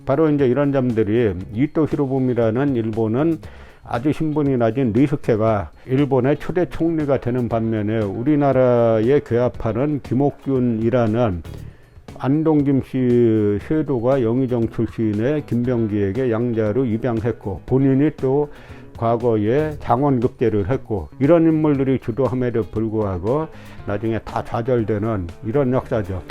바로 이제 이런 점들이 이토 히로부미라는 일본은 아주 신분이 낮은 리스케가 일본의 초대 총리가 되는 반면에 우리나라의 괴합하는 김옥균이라는 안동김씨 쇄도가 영의정 출신의 김병기에게 양자로 입양했고 본인이 또 과거에 장원급제를 했고 이런 인물들이 주도함에도 불구하고 나중에 다 좌절되는 이런 역사죠.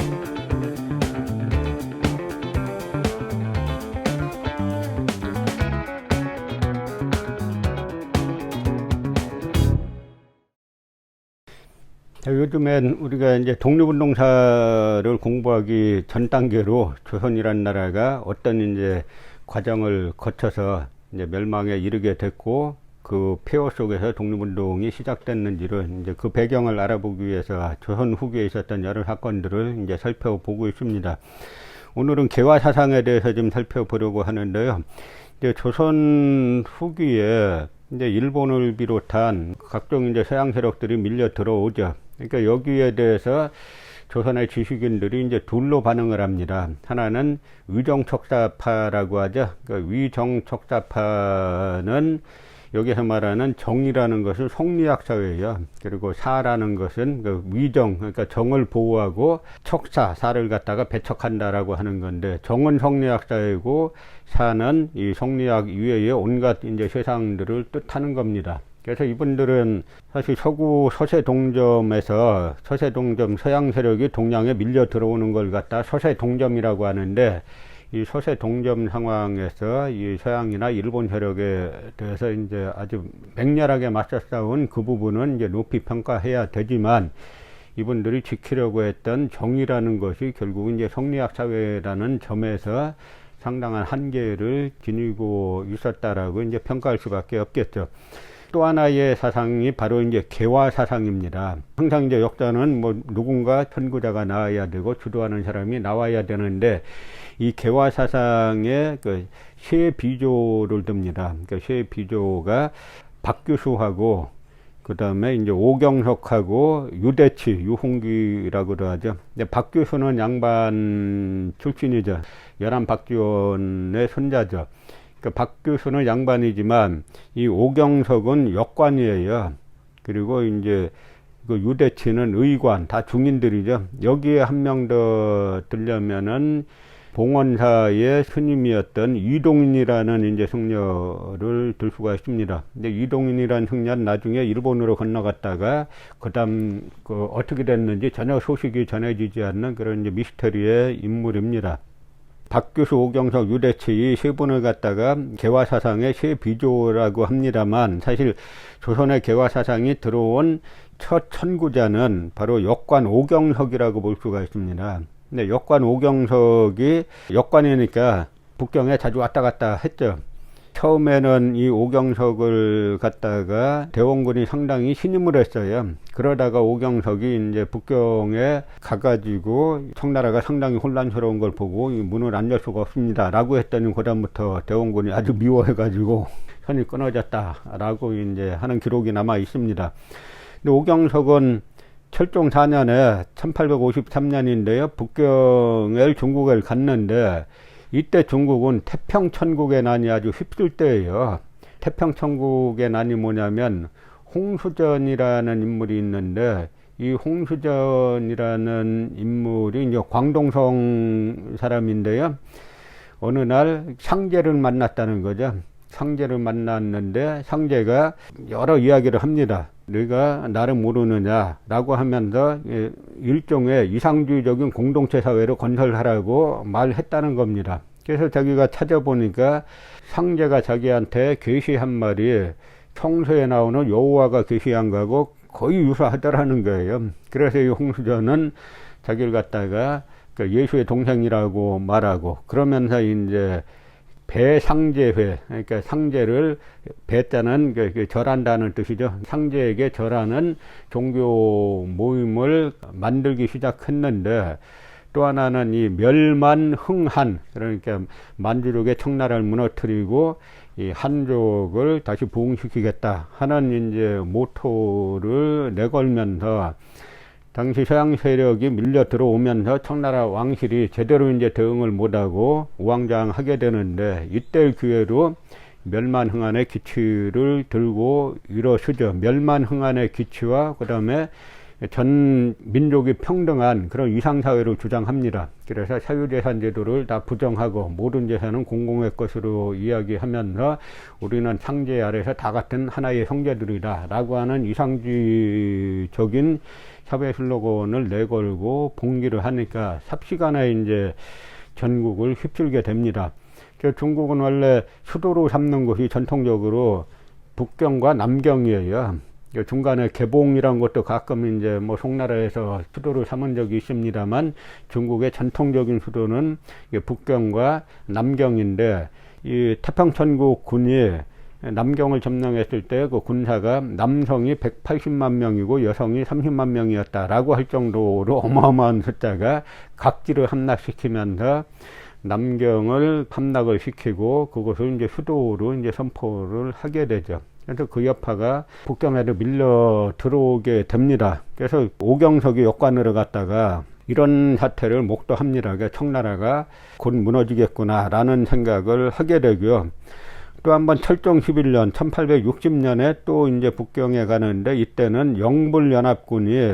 요즘엔 우리가 이제 독립운동사를 공부하기 전 단계로 조선이라는 나라가 어떤 이제 과정을 거쳐서 이제 멸망에 이르게 됐고 그 폐허 속에서 독립운동이 시작됐는지를 이제 그 배경을 알아보기 위해서 조선 후기에 있었던 여러 사건들을 이제 살펴보고 있습니다. 오늘은 개화 사상에 대해서 좀 살펴보려고 하는데요. 이제 조선 후기에 이제 일본을 비롯한 각종 이제 서양 세력들이 밀려 들어오죠. 그러니까 여기에 대해서 조선의 지식인들이 이제 둘로 반응을 합니다. 하나는 위정척사파라고 하죠. 그러니까 위정척사파는 여기서 말하는 정이라는 것은 성리학 사회예요. 그리고 사라는 것은 그 위정, 그러니까 정을 보호하고 척사, 사를 갖다가 배척한다라고 하는 건데 정은 성리학 사회고 사는 이 성리학 이외의 온갖 이제 세상들을 뜻하는 겁니다. 그래서 이분들은 사실 서구 서세동점에서 서세동점 서양 세력이 동양에 밀려 들어오는 걸 갖다 서세동점이라고 하는데 이 서세동점 상황에서 이 서양이나 일본 세력에 대해서 이제 아주 맹렬하게 맞서 싸운 그 부분은 이제 높이 평가해야 되지만 이분들이 지키려고 했던 정의라는 것이 결국은 이제 성리학 사회라는 점에서 상당한 한계를 지니고 있었다라고 이제 평가할 수밖에 없겠죠. 또 하나의 사상이 바로 이제 개화 사상입니다. 항상 이제 역사는 뭐 누군가 선구자가 나와야 되고 주도하는 사람이 나와야 되는데 이 개화 사상의 그 세 비조를 듭니다. 그러니까 세 비조가 박규수하고 그 다음에 이제 오경석하고 유대치, 유홍기라고도 하죠. 근데 박규수는 양반 출신이죠. 열한 박지원의 손자죠. 박규수는 양반이지만 이 오경석은 역관이에요. 그리고 이제 그 유대치는 의관, 다 중인들이죠. 여기에 한 명 더 들려면은 봉원사의 스님이었던 이동인이라는 이제 승려를 들 수가 있습니다. 근데 이동인이라는 승려는 나중에 일본으로 건너갔다가 그다음 그 어떻게 됐는지 전혀 소식이 전해지지 않는 그런 이제 미스터리의 인물입니다. 박규수, 오경석, 유대치 이 세 분을 갖다가 개화 사상의 세 비조라고 합니다만 사실 조선의 개화 사상이 들어온 첫 선구자는 바로 역관 오경석이라고 볼 수가 있습니다. 근데 역관 오경석이 역관이니까 북경에 자주 왔다 갔다 했죠. 처음에는 이 오경석을 갖다가 대원군이 상당히 신임을 했어요. 그러다가 오경석이 이제 북경에 가가지고 청나라가 상당히 혼란스러운 걸 보고 이 문을 안 열 수가 없습니다 라고 했더니 그다음부터 대원군이 아주 미워해가지고 선이 끊어졌다라고 이제 하는 기록이 남아 있습니다. 근데 오경석은 철종 4년에 1853년인데요. 북경을 중국을 갔는데 이때 중국은 태평천국의 난이 아주 휩쓸 때예요. 태평천국의 난이 뭐냐면 홍수전이라는 인물이 있는데 이 홍수전이라는 인물이 이제 광동성 사람인데요. 어느 날 상제를 만났다는 거죠. 상제를 만났는데 상제가 여러 이야기를 합니다. 너희가 나를 모르느냐 라고 하면서 일종의 이상주의적인 공동체 사회를 건설하라고 말했다는 겁니다. 그래서 자기가 찾아보니까 상제가 자기한테 계시한 말이 청서에 나오는 여호와가 계시한 거하고 거의 유사하더라는 거예요. 그래서 이 홍수전은 자기를 갖다가 예수의 동생이라고 말하고 그러면서 이제 배상제회, 그러니까 상제를 배자는 절한다는 뜻이죠. 상제에게 절하는 종교 모임을 만들기 시작했는데 또 하나는 이 멸만흥한, 그러니까 만주족의 청나라를 무너뜨리고 이 한족을 다시 부흥시키겠다 하는 이제 모토를 내걸면서 당시 서양 세력이 밀려 들어오면서 청나라 왕실이 제대로 이제 대응을 못하고 우왕좌왕하게 되는데, 이때 기회로 멸만흥안의 기치를 들고 일어서죠. 멸만흥안의 기치와 그 다음에 전 민족이 평등한 그런 이상사회를 주장합니다. 그래서 사유재산 제도를 다 부정하고 모든 재산은 공공의 것으로 이야기하면서 우리는 창제 아래서 다 같은 하나의 형제들이다 라고 하는 이상주의적인 사회 슬로건을 내걸고 봉기를 하니까 삽시간에 이제 전국을 휩쓸게 됩니다. 중국은 원래 수도로 삼는 것이 전통적으로 북경과 남경이에요. 중간에 개봉이란 것도 가끔 이제 뭐 송나라에서 수도를 삼은 적이 있습니다만, 중국의 전통적인 수도는 북경과 남경인데, 이 태평천국 군이 남경을 점령했을 때 그 군사가 남성이 180만 명이고 여성이 30만 명이었다라고 할 정도로 어마어마한 숫자가 각지를 함락시키면서 남경을 함락을 시키고 그것을 이제 수도로 이제 선포를 하게 되죠. 그래서 그 여파가 북경에도 밀려 들어오게 됩니다. 그래서 오경석이 역관으로 갔다가 이런 사태를 목도합니다. 그러니까 청나라가 곧 무너지겠구나라는 생각을 하게 되고요. 또 한번 철종 11년 1860년에 또 이제 북경에 가는데, 이때는 영불연합군이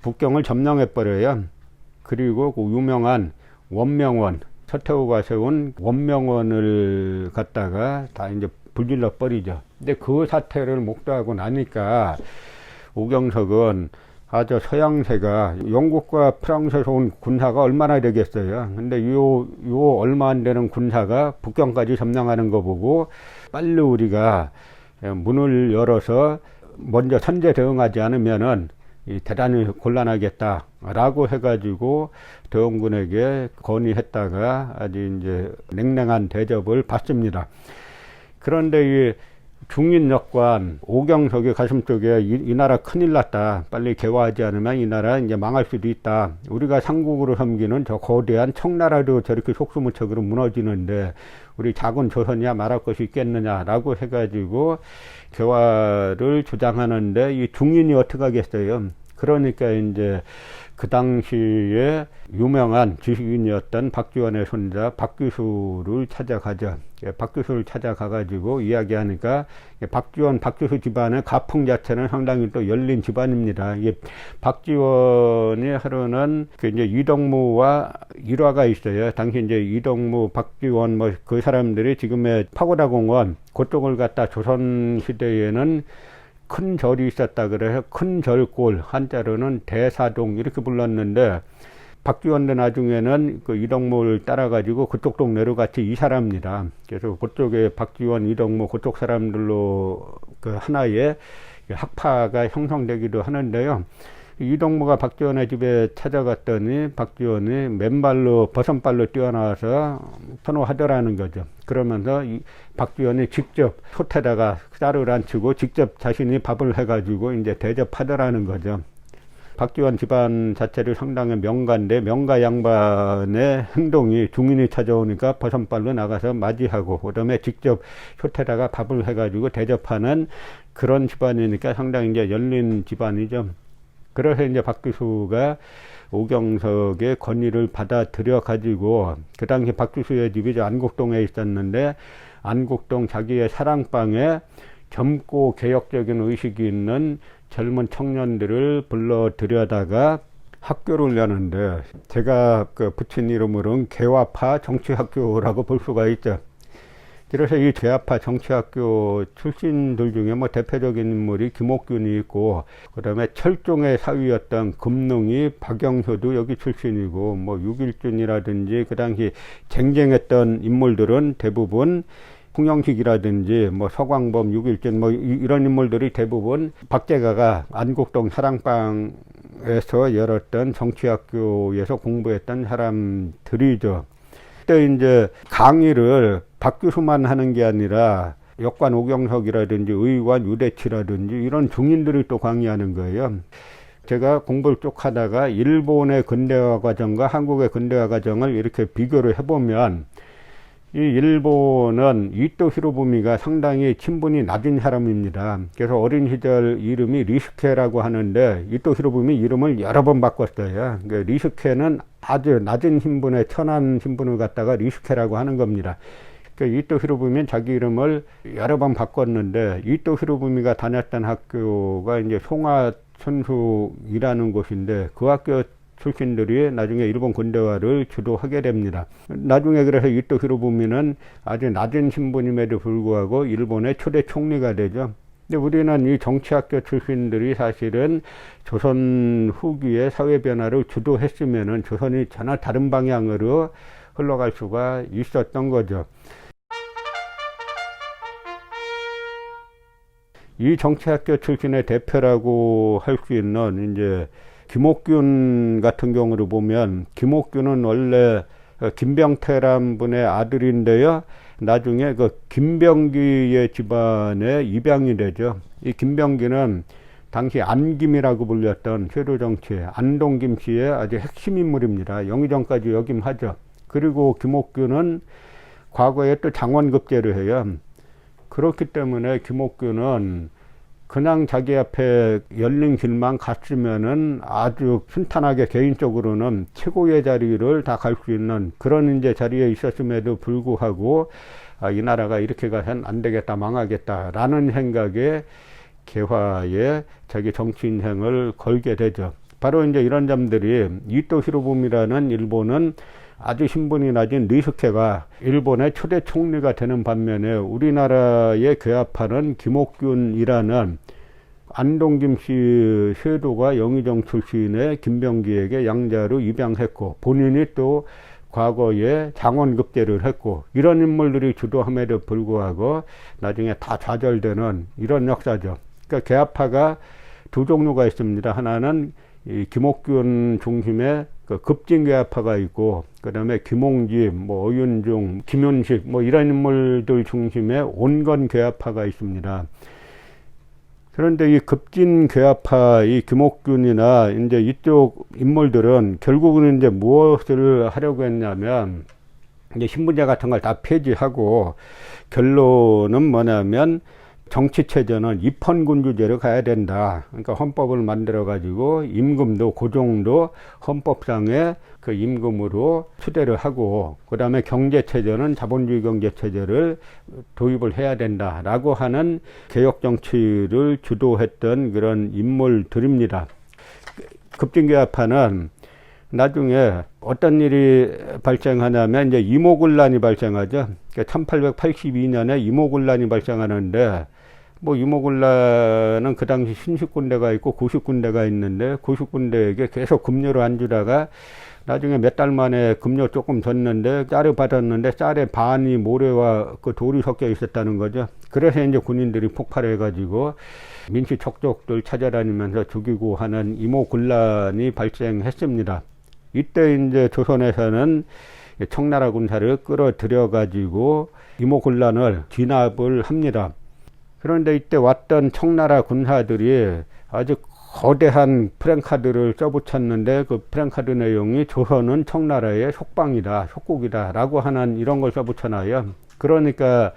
북경을 점령해 버려요. 그리고 그 유명한 원명원, 서태후가 세운 원명원을 갖다가 다 이제 불질러 버리죠. 근데 그 사태를 목도하고 나니까 오경석은 아주 서양세가 영국과 프랑스에서 온 군사가 얼마나 되겠어요. 근데 요 얼마 안 되는 군사가 북경까지 점령하는 거 보고 빨리 우리가 문을 열어서 먼저 선제 대응하지 않으면은 대단히 곤란하겠다라고 해가지고 대원군에게 건의했다가 아주 이제 냉랭한 대접을 받습니다. 그런데 이 중인역관 오경석의 가슴 쪽에 이 나라 큰일 났다. 빨리 개화하지 않으면 이 나라 이제 망할 수도 있다. 우리가 삼국으로 섬기는 저 거대한 청나라도 저렇게 속수무책으로 무너지는데 우리 작은 조선이야 말할 것이 있겠느냐라고 해가지고 개화를 주장하는데, 이 중인이 어떻게 하겠어요. 그러니까 이제 그 당시에 유명한 지식인이었던 박지원의 손자 박규수를 찾아가죠. 박규수를 찾아가가지고 이야기하니까, 박지원, 박규수 집안의 가풍 자체는 상당히 또 열린 집안입니다. 박지원이 하루는 그 이제 이덕무와 일화가 있어요. 당시 이제 이덕무, 박지원 뭐 그 사람들이 지금의 파고다 공원 그쪽을 갖다 조선 시대에는 큰 절이 있었다 그래서 큰 절골, 한자로는 대사동 이렇게 불렀는데, 박지원도 나중에는 그 이덕무를 따라가지고 그쪽 동네로 같이 이사랍니다. 그래서 그쪽에 박지원, 이덕무 그쪽 사람들로 그 하나의 학파가 형성되기도 하는데요. 이덕무가 박지원의 집에 찾아갔더니 박지원이 맨발로 버선발로 뛰어나와서 선호하더라는 거죠. 그러면서 박지원이 직접 솥에다가 쌀을 안치고 직접 자신이 밥을 해가지고 이제 대접하더라는 거죠. 박지원 집안 자체를 상당히 명가인데, 명가 양반의 행동이 중인이 찾아오니까 버선발로 나가서 맞이하고 그다음에 직접 솥에다가 밥을 해가지고 대접하는 그런 집안이니까 상당히 이제 열린 집안이죠. 그래서 이제 박규수가 오경석의 건의를 받아들여 가지고, 그 당시 박규수의 집이 안국동에 있었는데, 안국동 자기의 사랑방에 젊고 개혁적인 의식이 있는 젊은 청년들을 불러 들여다가 학교를 여는데, 제가 그 붙인 이름으로는 개화파 정치학교라고 볼 수가 있죠. 그래서 이 개화파 정치학교 출신들 중에 뭐 대표적인 인물이 김옥균이 있고, 그 다음에 철종의 사위였던 금능이 박영효도 여기 출신이고, 뭐 육일준이라든지 그 당시 쟁쟁했던 인물들은 대부분 홍영식이라든지 뭐 서광범, 육일준 뭐 이런 인물들이 대부분 박제가가 안국동 사랑방에서 열었던 정치학교에서 공부했던 사람들이죠. 그때 이제 강의를 박규수만 하는 게 아니라 역관 오경석이라든지 의관 유대치라든지 이런 중인들이 또 강의하는 거예요. 제가 공부를 쭉 하다가 일본의 근대화 과정과 한국의 근대화 과정을 이렇게 비교를 해보면, 이 일본은 이토 히로부미가 상당히 친분이 낮은 사람입니다. 그래서 어린 시절 이름이 리슈케라고 하는데 이토 히로부미 이름을 여러 번 바꿨어요. 그러니까 리슈케는 아주 낮은 신분의 천한 신분을 갖다가 리슈케라고 하는 겁니다. 그러니까 이토 히로부미는 자기 이름을 여러 번 바꿨는데 이토 히로부미가 다녔던 학교가 이제 송화천숙이라는 곳인데 그 학교 출신들이 나중에 일본 군대화를 주도하게 됩니다. 나중에 그래서 이토 히로부미는 아주 낮은 신분임에도 불구하고 일본의 초대 총리가 되죠. 근데 우리는 이 정치학교 출신들이 사실은 조선 후기의 사회 변화를 주도했으면은 조선이 전혀 다른 방향으로 흘러갈 수가 있었던 거죠. 이 정치학교 출신의 대표라고 할 수 있는 이제 김옥균 같은 경우를 보면 김옥균은 원래 김병태란 분의 아들인데요. 나중에 그 김병기의 집안에 입양이 되죠. 이 김병기는 당시 안김이라고 불렸던 세도 정치의 안동김 씨의 아주 핵심 인물입니다. 영의정까지 역임하죠. 그리고 김옥균은 과거에 또 장원급제를 해요. 그렇기 때문에 김옥균은 그냥 자기 앞에 열린 길만 갔으면은 아주 순탄하게 개인적으로는 최고의 자리를 다 갈 수 있는 그런 이제 자리에 있었음에도 불구하고 이 나라가 이렇게 가선 안 되겠다, 망하겠다라는 생각에 개화에 자기 정치 인생을 걸게 되죠. 바로 이제 이런 점들이 이토 히로부미라는 일본은 아주 신분이 낮은 리슈케가 일본의 초대 총리가 되는 반면에 우리나라의 괴합하는 김옥균이라는 안동김 씨 쇄도가 영의정 출신의 김병기에게 양자로 입양했고 본인이 또 과거에 장원급제를 했고 이런 인물들이 주도함에도 불구하고 나중에 다 좌절되는 이런 역사죠. 그러니까 괴합파가 두 종류가 있습니다. 하나는 이 김옥균 중심의 그 급진괴합파가 있고 그 다음에 김홍집, 뭐 어윤중, 김윤식 뭐 이런 인물들 중심의 온건괴합파가 있습니다. 그런데 이 급진괴합파 이 김옥균이나 이제 이쪽 인물들은 결국은 이제 무엇을 하려고 했냐면 이제 신분제 같은 걸 다 폐지하고 결론은 뭐냐면 정치체제는 입헌군주제로 가야 된다. 그러니까 헌법을 만들어 가지고 임금도 고종도 헌법상의 그 임금으로 추대를 하고 그 다음에 경제체제는 자본주의 경제체제를 도입을 해야 된다라고 하는 개혁정치를 주도했던 그런 인물들입니다. 급진괴합파는 나중에 어떤 일이 발생하냐면 이제 이모군란이 발생하죠. 그러니까 1882년에 이모군란이 발생하는데 뭐 이모군란은 그 당시 신식군대가 있고 구식군대가 있는데 구식군대에게 계속 급료를 안 주다가 나중에 몇 달 만에 급료 조금 줬는데 쌀을 받았는데 쌀에 반이 모래와 그 돌이 섞여 있었다는 거죠. 그래서 이제 군인들이 폭발해 가지고 민씨 척족들 찾아다니면서 죽이고 하는 이모군란이 발생했습니다. 이때 이제 조선에서는 청나라 군사를 끌어들여 가지고 이모군란을 진압을 합니다. 그런데 이때 왔던 청나라 군사들이 아주 거대한 프랭카드를 써붙였는데 그 프랭카드 내용이 조선은 청나라의 속방이다, 속국이다 라고 하는 이런 걸 써붙여놔요. 그러니까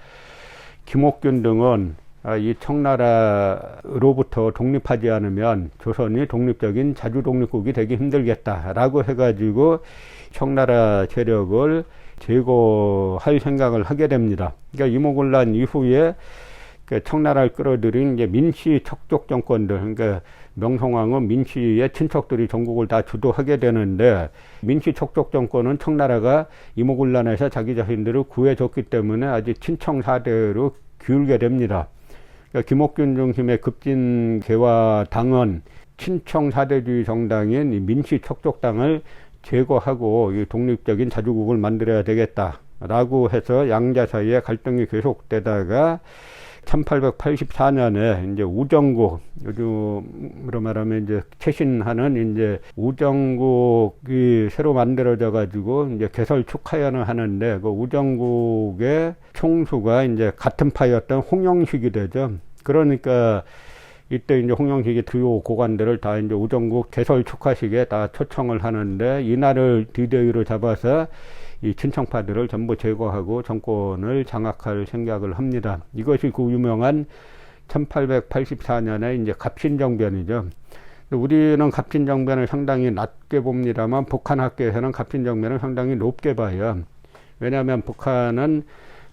김옥균 등은 이 청나라로부터 독립하지 않으면 조선이 독립적인 자주독립국이 되기 힘들겠다라고 해가지고 청나라 세력을 제거할 생각을 하게 됩니다. 그러니까 이모군란 이후에 청나라를 끌어들인 이제 민씨 척족 정권들, 그러니까 명성황후 민씨의 친척들이 전국을 다 주도하게 되는데 민씨 척족 정권은 청나라가 이모군란에서 자기 자신들을 구해줬기 때문에 아주 친청사대로 기울게 됩니다. 그러니까 김옥균 중심의 급진개화당은 친청사대주의 정당인 이 민씨 척족당을 제거하고 이 독립적인 자주국을 만들어야 되겠다라고 해서 양자 사이에 갈등이 계속되다가 1884년에 이제 우정국, 요즘으로 말하면 이제 최신하는 이제 우정국이 새로 만들어져 가지고 이제 개설 축하연을 하는데 그 우정국의 총수가 이제 같은 파였던 홍영식이 되죠. 그러니까 이때 이제 홍영식이 주요 고관들을 다 이제 우정국 개설 축하식에 다 초청을 하는데 이날을 디데이로 잡아서 이 친정파들을 전부 제거하고 정권을 장악할 생각을 합니다. 이것이 그 유명한 1884년에 이제 갑신정변이죠. 우리는 갑신정변을 상당히 낮게 봅니다만 북한 학계에서는 갑신정변을 상당히 높게 봐요. 왜냐하면 북한은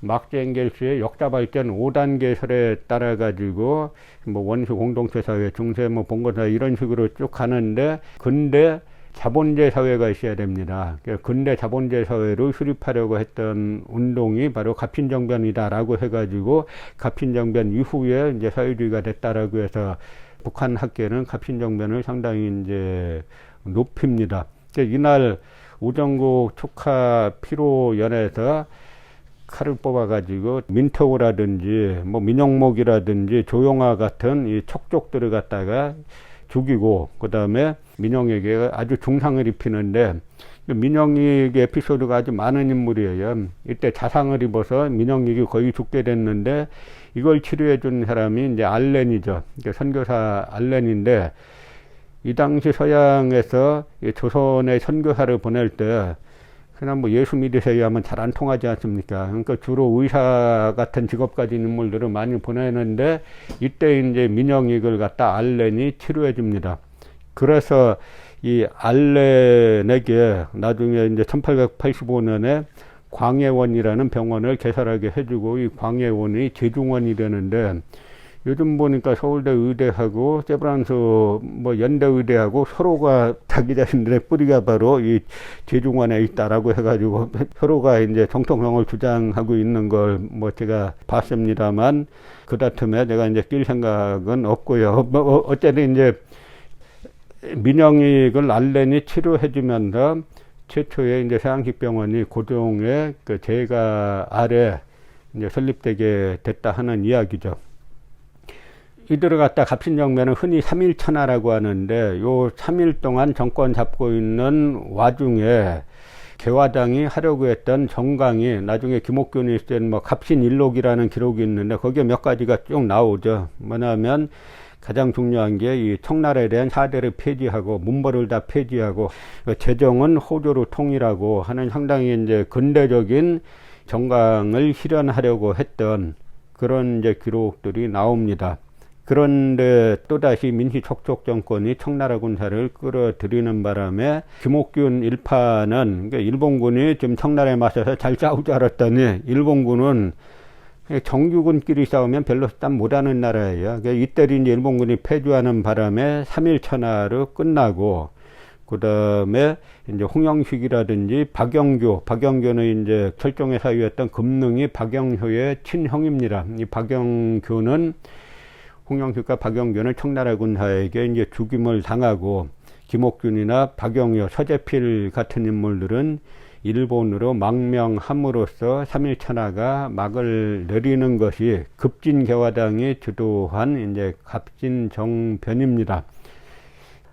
막스 엥겔스의 역사발전 5단계설에 따라 가지고 뭐 원수 공동체 사회, 중세 뭐 봉건사회 이런 식으로 쭉 가는데 근대 자본주의 사회가 있어야 됩니다. 근대 자본주의 사회를 수립하려고 했던 운동이 바로 갑신정변이다라고 해가지고 갑신정변 이후에 이제 사회주의가 됐다라고 해서 북한 학계는 갑신정변을 상당히 이제 높입니다. 이날 우정국 축하 피로연에서 칼을 뽑아가지고 민터우라든지 뭐 민영목이라든지 조용화 같은 이 척족들을 갖다가 죽이고 그 다음에 민영에게 아주 중상을 입히는데 민영익의 에피소드가 아주 많은 인물이에요. 이때 자상을 입어서 민영익이 거의 죽게 됐는데 이걸 치료해 준 사람이 이제 알렌이죠. 선교사 알렌인데 이 당시 서양에서 조선에 선교사를 보낼 때 그냥 뭐 예수 믿으세요 하면 잘 안 통하지 않습니까? 그러니까 주로 의사 같은 직업 가진 인물들을 많이 보내는데 이때 이제 민영익을 갖다 알렌이 치료해 줍니다. 그래서 이 알렌에게 나중에 이제 1885년에 광해원이라는 병원을 개설하게 해주고 이 광해원이 제중원이 되는데 요즘 보니까 서울대 의대하고 세브란스 뭐 연대 의대하고 서로가 자기 자신들의 뿌리가 바로 이 제중원에 있다라고 해가지고 서로가 이제 정통성을 주장하고 있는 걸 뭐 제가 봤습니다만 그 다툼에 내가 이제 낄 생각은 없고요. 뭐 어쨌든 이제 민영익을 알렌이 치료해주면서 최초의 이제 서양식병원이 고종의 그 제가 아래 이제 설립되게 됐다 하는 이야기죠. 이들을 갖다 갑신정변은 흔히 3.1천하라고 하는데 요 3일 동안 정권 잡고 있는 와중에 개화당이 하려고 했던 정강이 나중에 김옥균이 쓴 뭐 갑신일록이라는 기록이 있는데 거기에 몇 가지가 쭉 나오죠. 뭐냐면 가장 중요한 게 이 청나라에 대한 사대를 폐지하고 문벌을 다 폐지하고 재정은 호조로 통일하고 하는 상당히 이제 근대적인 정강을 실현하려고 했던 그런 이제 기록들이 나옵니다. 그런데 또다시 민시척족 정권이 청나라 군사를 끌어들이는 바람에 김옥균 일파는 그러니까 일본군이 지금 청나라에 맞서서 잘 싸울 줄 알았더니 일본군은 정규군끼리 싸우면 별로 땀 못하는 나라예요. 그러니까 이때리 이제 일본군이 패주하는 바람에 3.1천하로 끝나고 그 다음에 이제 홍영식이라든지 박영교는 이제 철종의 사위였던 금능이 박영효의 친형입니다. 이 박영교는 홍영식과 박영교는 청나라 군사에게 이제 죽임을 당하고 김옥균이나 박영효, 서재필 같은 인물들은 일본으로 망명함으로써 3.1천하가 막을 내리는 것이 급진개화당이 주도한 이제 갑신정변입니다.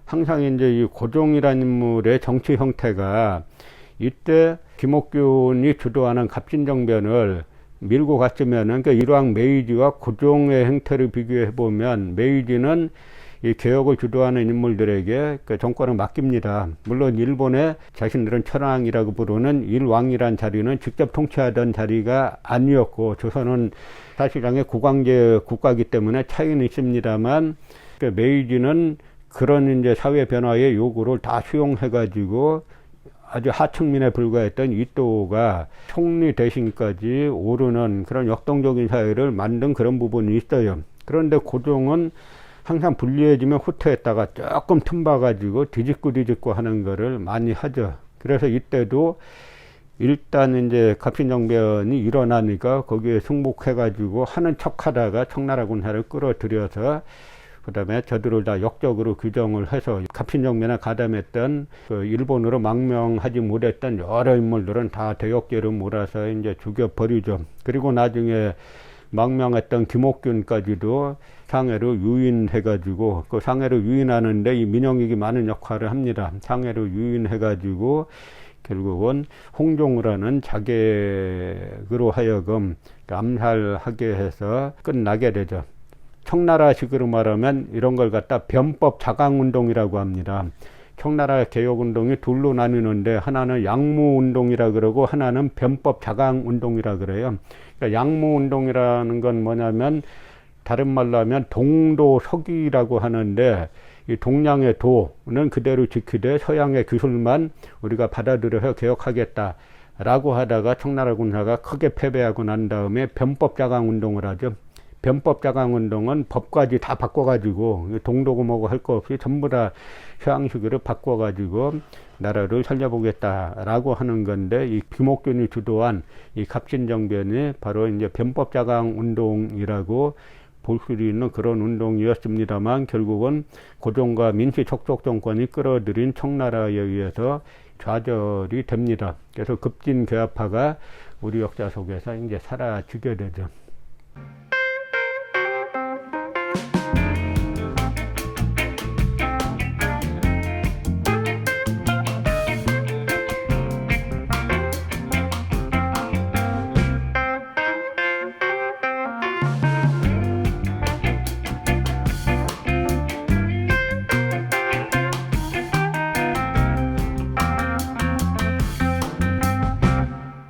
항상 이제 이 고종이라는 인물의 정치 형태가 이때 김옥균이 주도하는 갑신정변을 밀고 갔으면은 그러니까 일왕 메이지와 고종의 행태를 비교해 보면 메이지는 이 개혁을 주도하는 인물들에게 그 정권을 맡깁니다. 물론 일본의 자신들은 천황이라고 부르는 일왕이란 자리는 직접 통치하던 자리가 아니었고 조선은 사실상의 국왕제 국가이기 때문에 차이는 있습니다만 그 메이지는 그런 이제 사회 변화의 요구를 다 수용해 가지고 아주 하층민에 불과했던 이또가 총리 대신까지 오르는 그런 역동적인 사회를 만든 그런 부분이 있어요. 그런데 고종은 항상 불리해지면 후퇴했다가 조금 틈봐가지고 뒤집고 하는 거를 많이 하죠. 그래서 이때도 일단 이제 갑신정변이 일어나니까 거기에 승복해가지고 하는 척 하다가 청나라 군사를 끌어들여서 그 다음에 저들을 다 역적으로 규정을 해서 갑신정변에 가담했던 그 일본으로 망명하지 못했던 여러 인물들은 다 대역죄로 몰아서 이제 죽여버리죠. 그리고 나중에 망명했던 김옥균까지도 상해로 유인해가지고 그 상해로 유인하는데 이 민영익이 많은 역할을 합니다. 상해로 유인해가지고 결국은 홍종우라는 자객으로 하여금 암살하게 해서 끝나게 되죠. 청나라식으로 말하면 이런 걸 갖다 변법 자강운동이라고 합니다. 청나라 개혁운동이 둘로 나뉘는데 하나는 양무운동이라 그러고 하나는 변법자강운동이라 그래요. 그러니까 양무운동이라는 건 뭐냐면 다른 말로 하면 동도서기라고 하는데 이 동양의 도는 그대로 지키되 서양의 기술만 우리가 받아들여서 개혁하겠다라고 하다가 청나라 군사가 크게 패배하고 난 다음에 변법자강운동을 하죠. 변법자강운동은 법까지 다 바꿔가지고 동도고 뭐고 할 거 없이 전부 다 서양식으로 바꿔가지고 나라를 살려보겠다라고 하는 건데 이 김옥균이 주도한 이 갑신정변이 바로 이제 변법자강운동이라고 볼 수 있는 그런 운동이었습니다만 결국은 고종과 민씨 척족 정권이 끌어들인 청나라에 의해서 좌절이 됩니다. 그래서 급진개화파가 우리 역사 속에서 이제 사라지게 되죠.